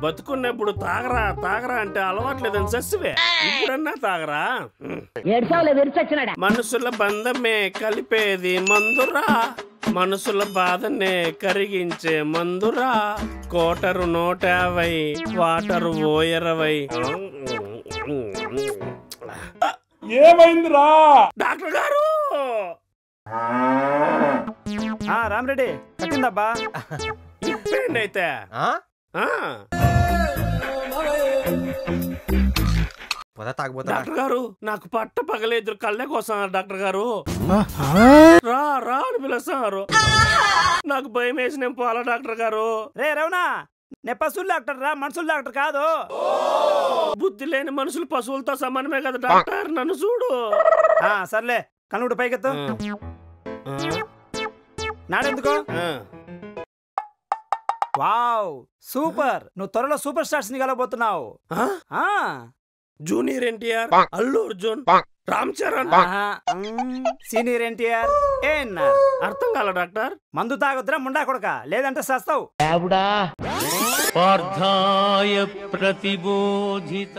బతుకున్నప్పుడు తాగరా తాగరా అంటే అలవాట్లేదని సస్సివే ఇప్పుడన్నా తాగరా. మనుషుల బంధమే కలిపేది మందురా, మనుషుల బాధనే కరిగించే మందురా. Quarter 150, water 20. ఏమైందిరా డాక్టర్ గారు? రామరెడ్డి కట్టిందబ్బా. ఇప్పండి అయితే. డాక్టర్ గారు నాకు పట్ట పగలేదు కళ్ళే కోసం డాక్టర్ గారు. రా రా అని పిలుస్తున్నారు. నాకు భయం వేసి నేను పోలా డాక్టర్ గారు. రే రవణ, నేను పశువుల డాక్టర్ రా, మనుషుల డాక్టర్ కాదు. బుద్ధి లేని మనుషులు పశువులతో సమానమే కదా డాక్టర్, నన్ను చూడు. సర్లే కనుగుడు పైకెత్తు. నాడెందుకో? వావ్ సూపర్, నువ్వు త్వరలో సూపర్ స్టార్స్ ని కలబోతున్నావు. జూనియర్ ఎన్టీఆర్, అల్లు అర్జున్, రామ్ చరణ్, సీనియర్ ఎన్టీఆర్, అర్థం కాల డాక్టర్. మందు తాగొద్దురా ముండా కొడక, లేదంటే సస్తావు. పార్థాయ ప్రతిబోధిత